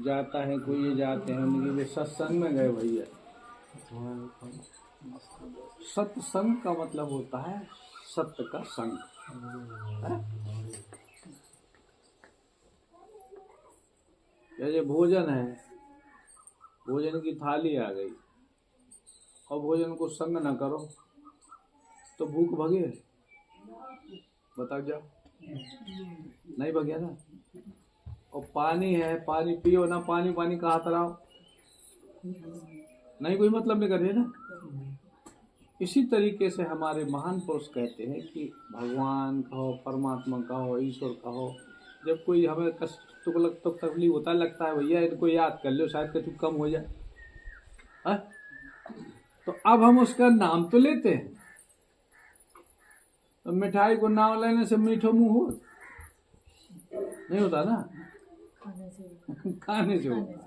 जाता है कोई, ये जाते हैं उनके वे सत्संग में गए भैया। सत्संग का मतलब होता है सत्य का संग है? जैसे भोजन है, भोजन की थाली आ गई और भोजन को संग ना करो तो भूख भगे? बता जाओ, नहीं भगे ना। और पानी है, पानी पियो ना, पानी पानी का हाथ लाओ, नहीं कोई मतलब नहीं करे ना। इसी तरीके से हमारे महान पुरुष कहते हैं कि भगवान कहो, परमात्मा कहो, ईश्वर कहो, जब कोई हमें कष्ट तो तकलीफ होता लगता है भैया इनको याद कर लो शायद कुछ कम हो जाए है? तो अब हम उसका नाम तो लेते हैं, तो मिठाई को नाम लेने से मीठो मुंह हो नहीं होता ना, खाने से होता।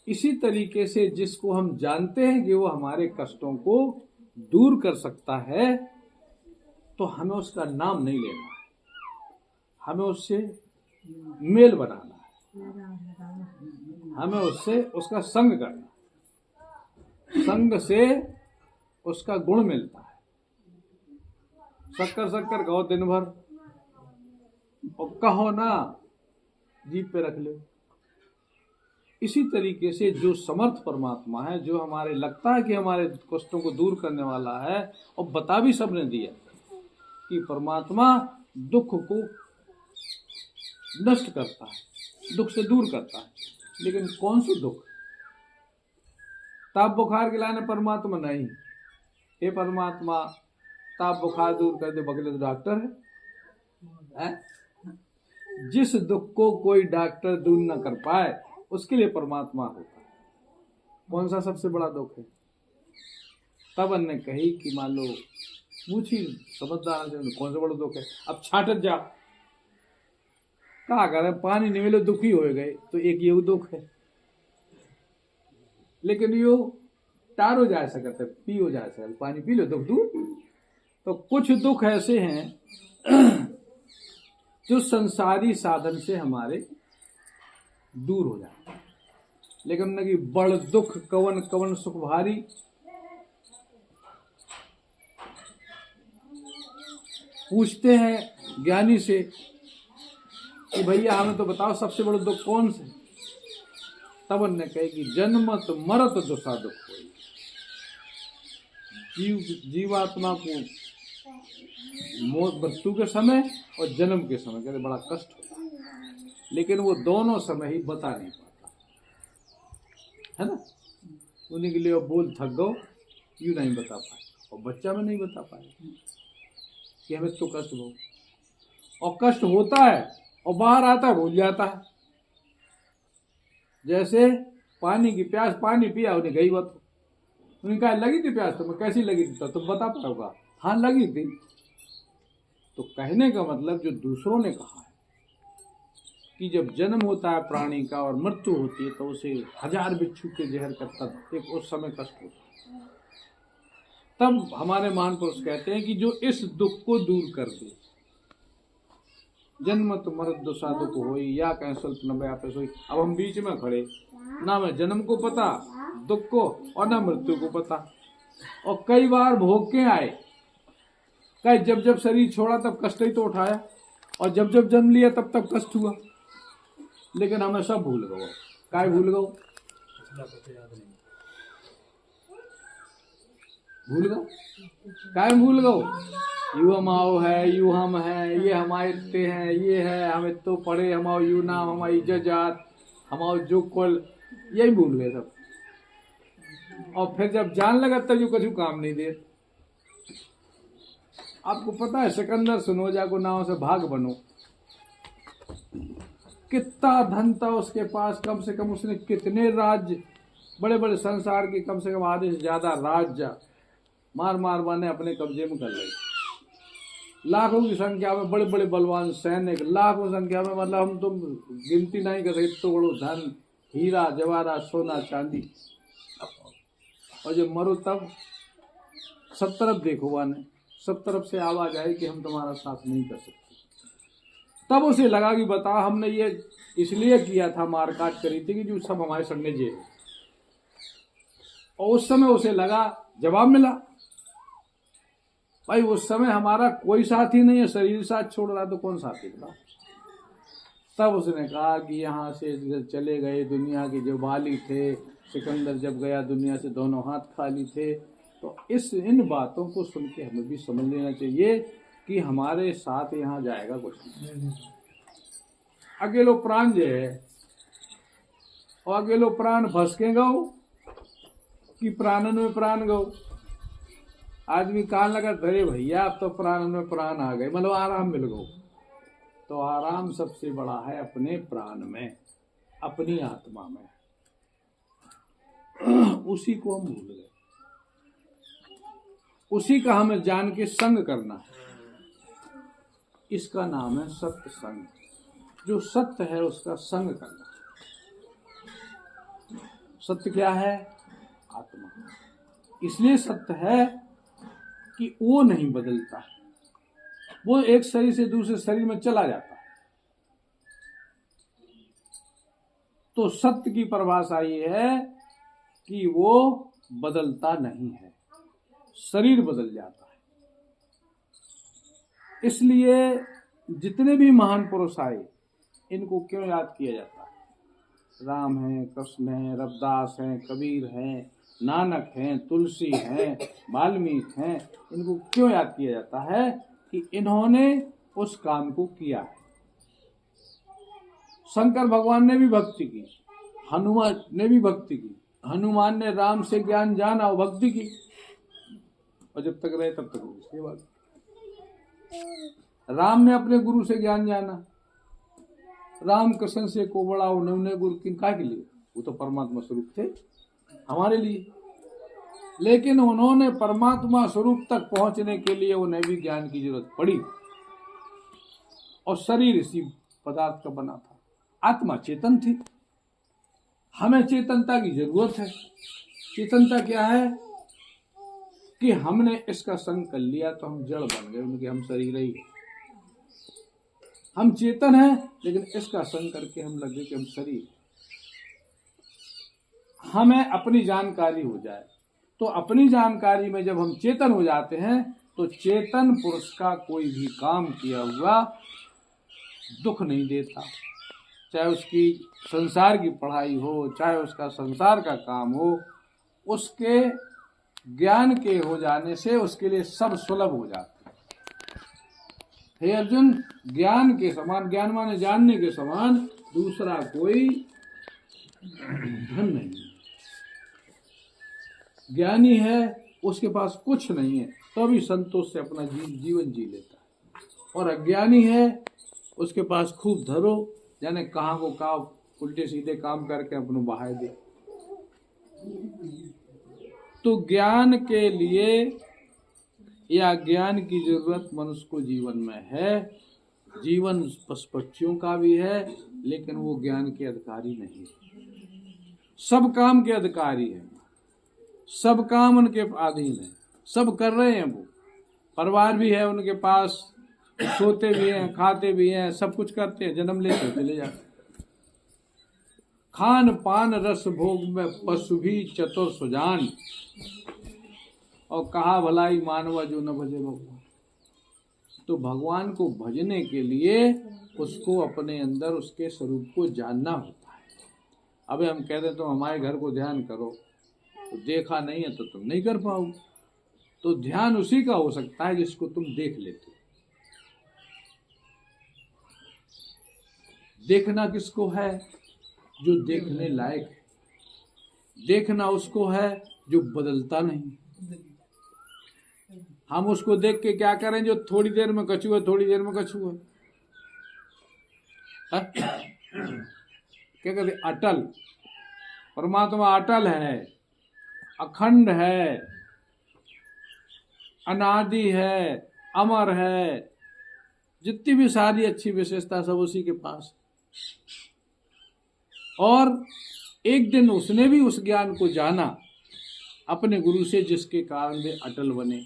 इसी तरीके से जिसको हम जानते हैं कि वो हमारे कष्टों को दूर कर सकता है, तो हमें उसका नाम नहीं लेना है, हमें उससे मेल बनाना है, हमें उससे उसका संग करना है। संग से उसका गुण मिलता है। शक्कर शक्कर कहो दिन भर और कहो ना जीभ पे रख ले। इसी तरीके से जो समर्थ परमात्मा है, जो हमारे लगता है कि हमारे कष्टों को दूर करने वाला है, और बता भी सबने दिया कि परमात्मा दुख को नष्ट करता है, दुख से दूर करता है। लेकिन कौन सा दुख? ताप बुखार के लाने परमात्मा नहीं। हे परमात्मा ताप बुखार दूर कर दे, बगले तो डॉक्टर है? जिस दुख को कोई डॉक्टर दूर न कर पाए उसके लिए परमात्मा होता है। कौन सा सबसे बड़ा दुख है? तब अन्य कही कि मान लो पूछी समझदार से, कौन सा बड़ा दुख है? अब छाटत जा क्या करें, पानी नहीं मिले दुखी हो गए, तो एक ये दुख है। लेकिन यो टारो जा सकते, पियो जा सकते, पानी पी लो दुख दूर। तो कुछ दुख ऐसे हैं जो संसारी साधन से हमारे दूर हो जाते हैं। लेकिन न कि बड़ दुख कवन कवन सुख भारी, पूछते हैं ज्ञानी से कि भैया हमें तो बताओ सबसे बड़ा दुख कौन से? तब उन्होंने कहे कि जन्मत मरत दुसा दुख होई। जीवात्मा को मौत मृत्यु के समय और जन्म के समय कहते बड़ा कष्ट होता है, लेकिन वो दोनों समय ही बता नहीं पाता है ना। उन्हीं के लिए वो बोल थक गो, यूं नहीं बता पाए, और बच्चा में नहीं बता पाए कि हमें तो कष्ट हो, और कष्ट होता है और बाहर आता है भूल जाता है। जैसे पानी की प्यास, पानी पिया उन्हें गई बात, उन्हें कहा लगी थी प्यास, तुम्हें कैसी लगी थी? तो बता पाओगा हाँ लगी थी। तो कहने का मतलब जो दूसरों ने कहा है कि जब जन्म होता है प्राणी का और मृत्यु होती है तो उसे 1000 बिच्छू के जहर का तब एक उस समय कष्ट होता है। तब हमारे महान पुरुष कहते हैं कि जो इस दुख को दूर कर दे, जन्मत मरत दुसा दुख होई या कहीं स्वल्प न व्यापस होई। अब हम बीच में खड़े, ना मैं जन्म को पता दुख को और ना मृत्यु को पता, और कई बार भोग के आए, कई जब जब शरीर छोड़ा तब कष्ट ही तो उठाया, और जब जब जन्म लिया तब तब कष्ट हुआ, लेकिन हमें सब भूल गए। काय भूल गए? भूल गए काय भूल गए? यू हम आओ है, यू हम है, ये हमारे इतने हैं, ये है हमें तो पढ़े, हमारे यू नाम, हमारी इज्जत जात, हमारे जो कुल, यही भूल गए सब। और फिर जब जान लगा तब यू कछु काम नहीं दे। आपको पता है सिकंदर सुनोजा को नाव से भाग बनो, कितना धन था उसके पास, कम से कम उसने कितने राज्य, बड़े बड़े संसार के कम से कम आधे से ज्यादा राज्य मार मार माने अपने कब्जे में कर लिए। लाखों की संख्या में बड़े बड़े बलवान सैनिक, लाखों संख्या में, मतलब हम तुम गिनती नहीं कर सकते, तो बड़ो धन, हीरा जवाहरात, सोना चांदी। और जब मरो तब सब तरफ देखो वाने, सब तरफ से आवाज आई कि हम तुम्हारा साथ नहीं कर सकते। तब उसे लगा कि बता हमने ये इसलिए किया था, मारकाट करी थी कि जो सब हमारे संगे जेल। और उस समय उसे लगा, जवाब मिला, भाई उस समय हमारा कोई साथी नहीं है, शरीर साथ छोड़ रहा तो कौन साथी था। तब उसने कहा कि यहाँ से चले गए दुनिया के जो वाली थे, सिकंदर जब गया दुनिया से दोनों हाथ खाली थे। तो इन बातों को सुन के हमें भी समझ लेना चाहिए कि हमारे साथ यहाँ जाएगा कुछ नहीं। अकेलो प्राण जो है, और अकेलो प्राण भसके गो कि प्राणन में प्राण गो। आदमी कान लगा, धरे भैया अब तो प्राणन में प्राण आ गए, मतलब आराम मिल गो। तो आराम सबसे बड़ा है अपने प्राण में, अपनी आत्मा में। उसी को हम भूल गए, उसी का हमें जान के संग करना है। इसका नाम है सत्य संग। जो सत्य है उसका संग करना। सत्य क्या है? आत्मा। इसलिए सत्य है कि वो नहीं बदलता, वो एक शरीर से दूसरे शरीर में चला जाता है। तो सत्य की परिभाषा ये है कि वो बदलता नहीं है, शरीर बदल जाता है। इसलिए जितने भी महान पुरुष आए, इनको क्यों याद किया जाता है? राम हैं, कृष्ण हैं, रविदास हैं, कबीर हैं, नानक हैं, तुलसी हैं, वाल्मीकि हैं। इनको क्यों याद किया जाता है? कि इन्होंने उस काम को किया है। शंकर भगवान ने भी भक्ति की, हनुमान ने भी भक्ति की। हनुमान ने राम से ज्ञान जाना और भक्ति की, और जब तक रहे तब तक उसके बाद राम ने अपने गुरु से ज्ञान जाना। राम कृष्ण से को बड़ा उन्होंने गुरु किनका के लिए? वो तो परमात्मा स्वरूप थे हमारे लिए। लेकिन उन्होंने परमात्मा स्वरूप तक पहुंचने के लिए उन्हें भी ज्ञान की जरूरत पड़ी। और शरीर इसी पदार्थ का बना था। आत्मा चेतन थी, हमें चेतनता की जरूरत है। चेतनता क्या है? कि हमने इसका संग कर लिया तो हम जड़ बन गए, उनके हम शरीर ही। हम चेतन हैं लेकिन इसका संग करके हम लगे कि हम शरीर। हमें अपनी जानकारी हो जाए, तो अपनी जानकारी में जब हम चेतन हो जाते हैं तो चेतन पुरुष का कोई भी काम किया हुआ दुख नहीं देता। चाहे उसकी संसार की पढ़ाई हो, चाहे उसका संसार का काम हो, उसके ज्ञान के हो जाने से उसके लिए सब सुलभ हो जाता है। हे अर्जुन, ज्ञान के समान, ज्ञान माने जानने के समान दूसरा कोई धन नहीं है। ज्ञानी है, उसके पास कुछ नहीं है तो भी संतोष से अपना जीवन जी लेता है। और अज्ञानी है, उसके पास खूब धरो, जाने कहाँ को कहाँ उल्टे सीधे काम करके अपनों बहाए दे। तो ज्ञान के लिए या ज्ञान की जरूरत मनुष्य को जीवन में है। जीवन पशु पक्षियों का भी है, लेकिन वो ज्ञान के अधिकारी नहीं। सब काम के अधिकारी है, सब काम उनके अधीन है, सब कर रहे हैं। वो परिवार भी है उनके पास, सोते भी हैं, खाते भी हैं, सब कुछ करते हैं, जन्म लेते चले जाते। खान पान रस भोग में पशु भी चतुर सुजान, और कहा भलाई मानवा जो न भजे भगवान। तो भगवान को भजने के लिए उसको अपने अंदर उसके स्वरूप को जानना होता है। अबे हम कहते हैं तुम हमारे घर को ध्यान करो, तो देखा नहीं है तो तुम नहीं कर पाओगे। तो ध्यान उसी का हो सकता है जिसको तुम देख लेते हो। देखना किसको है? जो देखने लायक है। देखना उसको है जो बदलता नहीं। हम उसको देख के क्या करें? जो थोड़ी देर में कछुआ है, थोड़ी देर में कछुआ है। क्या कहते? अटल। परमात्मा अटल है, अखंड है, अनादि है, अमर है। जितनी भी सारी अच्छी विशेषता सब उसी के पास। और एक दिन उसने भी उस ज्ञान को जाना अपने गुरु से, जिसके कारण वे अटल बने।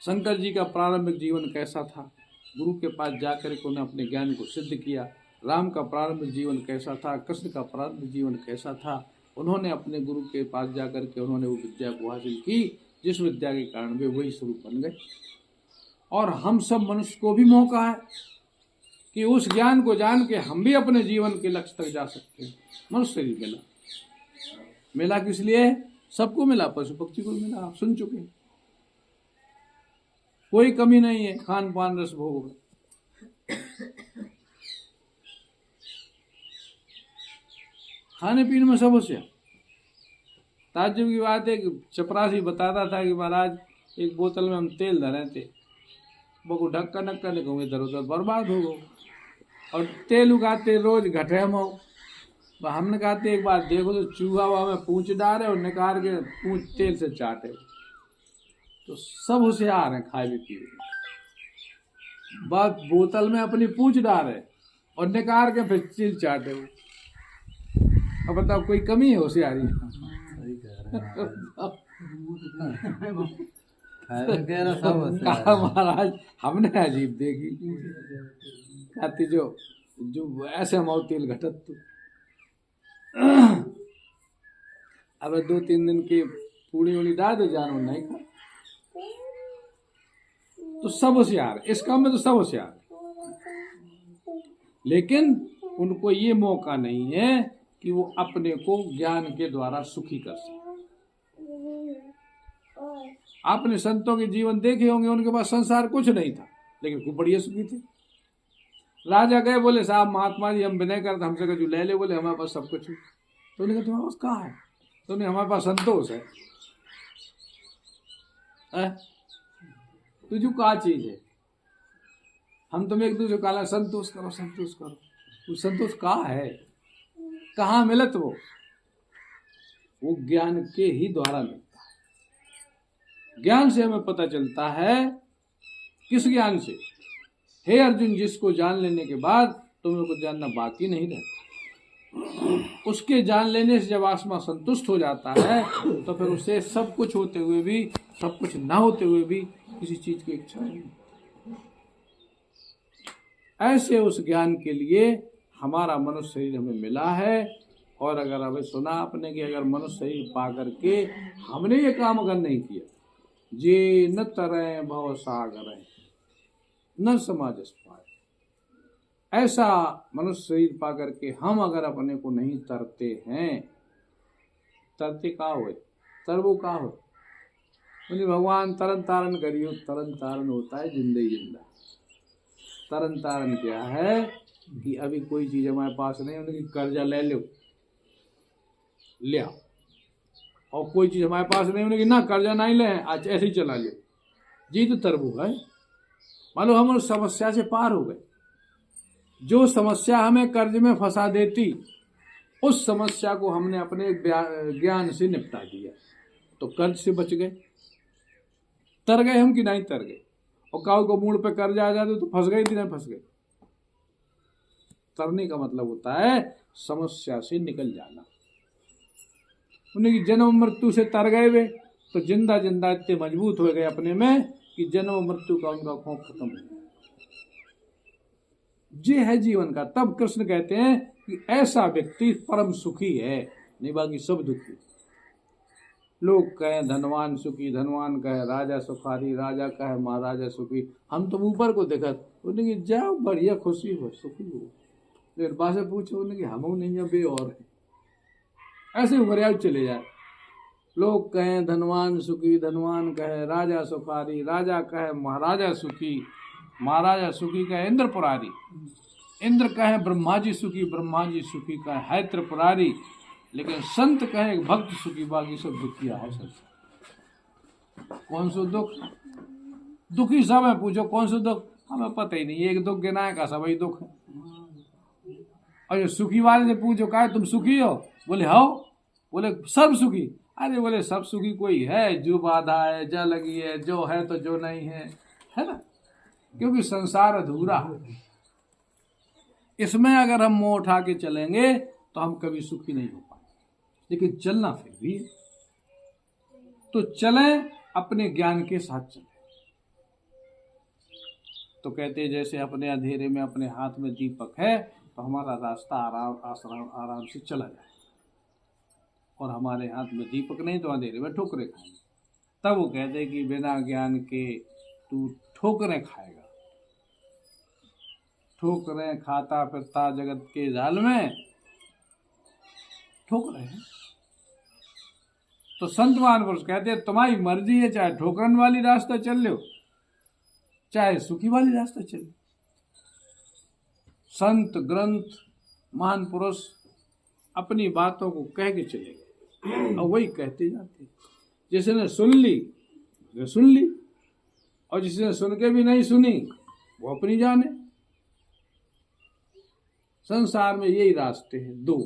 शंकर जी का प्रारंभिक जीवन कैसा था? गुरु के पास जाकर के उन्हें अपने ज्ञान को सिद्ध किया। राम का प्रारंभ जीवन कैसा था, कृष्ण का प्रारंभ जीवन कैसा था, उन्होंने अपने गुरु के पास जाकर के उन्होंने वो विद्या को हासिल की, जिस विद्या के कारण वे वही स्वरूप बन गए। और हम सब मनुष्य को भी मौका है कि उस ज्ञान को जान के हम भी अपने जीवन के लक्ष्य तक जा सकते हैं। मनुष्य ही मिला, मिला किस लिए? सबको मिला, पशु पक्षी को मिला, आप सुन चुके हैं। कोई कमी नहीं है, खान पान रस भोग। खाने पीने में सब होशियार। ताज्जुब की बात है कि चपरासी बताता था कि महाराज एक बोतल में हम तेल धरे थे, वो ढक्का नक्का निकलूंगे, इधर उधर बर्बाद हो गए। और तेल उगाते रोज घटे हम हो। हमने कहते एक बार देखो तो चूहा हुआ में पूंछ डाले और निकाल के पूंछ तेल से चाटे। तो सब होशियार हैं खाए भी पिए। बात बोतल में अपनी पूंछ डाले और निकाल के फिर तेल चाटे। अब बताओ कोई कमी है होशियारी? कहा महाराज हमने अजीब देखी, कहती जो ऐसे माओ तेल घटत तो। अब 2-3 दिन की पूड़ी उड़ी डाल दो, जानो नहीं खा। तो सब होशियार, इस काम में तो सब होशियार, लेकिन उनको ये मौका नहीं है कि वो अपने को ज्ञान के द्वारा सुखी कर सके। आपने संतों के जीवन देखे होंगे, उनके पास संसार कुछ नहीं था, लेकिन खूब बढ़िया सुखी थे। राजा गए, बोले साहब महात्मा जी हम विनय करते, हमसे कछु ले ले। बोले हमारे पास सब कुछ है। तो उन्होंने कहा तुम्हारे पास कहाँ है? तो उन्हें हमारे पास संतोष है। तुझे क्या चीज है? हम तुम्हें एक दूसरे का संतोष करो, संतोष करो। वो संतोष कहाँ है? कहाँ मिलत? वो ज्ञान के ही द्वारा मिलता है। ज्ञान से हमें पता चलता है। किस ज्ञान से? हे अर्जुन, जिसको जान लेने के बाद तुम्हें कुछ जानना बाकी नहीं रहता। उसके जान लेने से जब आत्मा संतुष्ट हो जाता है तो फिर उसे सब कुछ होते हुए भी, सब कुछ ना होते हुए भी किसी चीज की इच्छा नहीं। ऐसे उस ज्ञान के लिए हमारा मनुष्य शरीर हमें मिला है। और अगर हमें सुना आपने कि अगर मनुष्य शरीर पा करके हमने ये काम अगर नहीं किया, जे न तरे भव सागर न समाजस पाए, ऐसा मनुष्य शरीर पा करके हम अगर अपने को नहीं तरते हैं, तरते का हो, तरबो का हो। बोले भगवान तरन तारण करियो। तरन तारण होता है जिंदगी जिंदा। तरन तारण क्या है कि अभी कोई चीज हमारे पास नहीं, उनकी कर्जा ले लो, ले आओ। और कोई चीज हमारे पास नहीं, उनकी ना कर्जा नहीं ले, आज ऐसे ही चला लो। जी तो तरबू है। मान लो हम उस समस्या से पार हो गए। जो समस्या हमें कर्ज में फंसा देती, उस समस्या को हमने अपने ज्ञान से निपटा दिया, तो कर्ज से बच गए। तर गए हम कि नहीं तर गए? और काऊ को मूड पे कर्ज आ जाते तो फंस गए कि नहीं फंस गए? तरने का मतलब होता है समस्या से निकल जाना। उनकी जन्म मृत्यु से तर गए वे, तो जिंदा जिंदा इतने मजबूत हो गए अपने में कि जन्म मृत्यु का उनका खौफ खत्म हो गया। ये है जीवन का। तब कृष्ण कहते हैं कि ऐसा व्यक्ति परम सुखी है, नहीं बाकी सब दुखी। लोग कहें धनवान सुखी, धनवान कहे राजा सुखारी, राजा कहे महाराजा सुखी। हम तो ऊपर को देखत उन्हें कि जाओ बढ़िया खुशी हो, सुखी हो। फिर बात से पूछो उन्हें कि हम नहीं है बे और है। ऐसे उभरिया चले जाए। लोग कहें धनवान सुखी, धनवान कहे राजा सुखारी, राजा कहे महाराजा सुखी, महाराजा सुखी कहे इंद्र पुरारी, इंद्र कहे ब्रह्मा जी सुखी, ब्रह्मा जी सुखी कहे है त्रिपुरारी। लेकिन संत कहे भक्त सुखी, बाकी सब दुखिया है। सब कौन सा दुख? दुखी सब है। पूछो कौन सा दुख? हमें पता ही नहीं। एक दुख गिनाए का सब ही दुख है। और जो सुखी वाले से पूछो कहे तुम सुखी हो? बोले हो। बोले सब सुखी? अरे बोले सब सुखी कोई है? जो बाधा है, जो लगी है, जो है तो जो नहीं है ना। क्योंकि संसार अधूरा है। इसमें अगर हम मुंह उठा के चलेंगे तो हम कभी सुखी नहीं हो पाएंगे। लेकिन चलना फिर भी है। तो चलें, अपने ज्ञान के साथ चलें। तो कहते हैं जैसे अपने अंधेरे में अपने हाथ में दीपक है, तो हमारा रास्ता आराम से चला जाए, और हमारे हाथ में दीपक नहीं तो अंधेरे में ठोकरें खाएंगे। तब वो कहते हैं कि बिना ज्ञान के तू ठोकरें खाएगा, ठोकरें खाता फिरता जगत के जाल में, ठोक रहे हैं। तो संत महापुरुष कहते हैं तुम्हारी मर्जी है, चाहे ठोकरन वाली रास्ता चल लो, चाहे सुखी वाली रास्ता चल लो। संत ग्रंथ महान पुरुष अपनी बातों को कह के चले गए, और वही कहते जाते। जिसने सुन ली उसने सुन ली, और जिसने सुन के भी नहीं सुनी वो अपनी जाने। संसार में यही रास्ते हैं दो,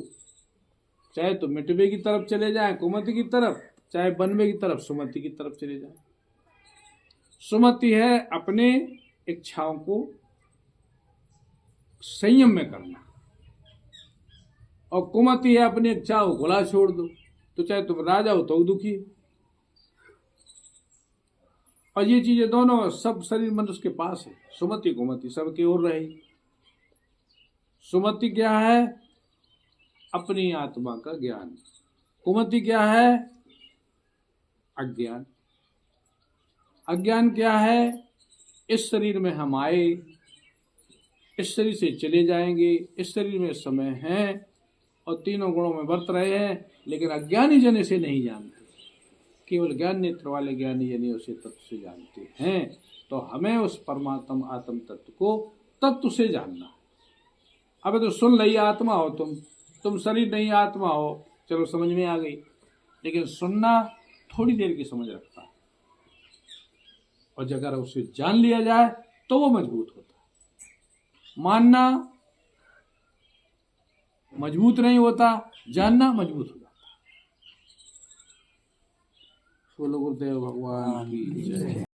चाहे तो मिटवे की तरफ चले जाएं कुमति की तरफ, चाहे बनवे की तरफ सुमति की तरफ चले जाएं। सुमति है अपने इच्छाओं को संयम में करना, और कुमति है अपनी इच्छाओं को खुला छोड़ दो। तो चाहे तुम राजा हो तो दुखी, और ये चीजें दोनों सब शरीर मनुष्य के पास है। सुमति कुमति सबकी ओर रही। सुमति क्या है? अपनी आत्मा का ज्ञान। कुमति क्या है? अज्ञान। अज्ञान क्या है? इस शरीर में हम आए, इस शरीर से चले जाएंगे, इस शरीर में समय है, और तीनों गुणों में वर्त रहे हैं, लेकिन अज्ञानी जन इसे नहीं जानते। केवल ज्ञान नेत्र वाले ज्ञानी जन उसे तत्व से जानते हैं। तो हमें उस परमात्मा आत्म तत्व को तत्व से जानना है। अब तो सुन रही आत्मा हो तुम शरीर नहीं आत्मा हो, चलो समझ में आ गई, लेकिन सुनना थोड़ी देर की समझ रखता है, और अगर उसे जान लिया जाए तो वो मजबूत होता है। मानना मजबूत नहीं होता, जानना मजबूत हो जाता है। बोलो गुरुदेव भगवान की जय।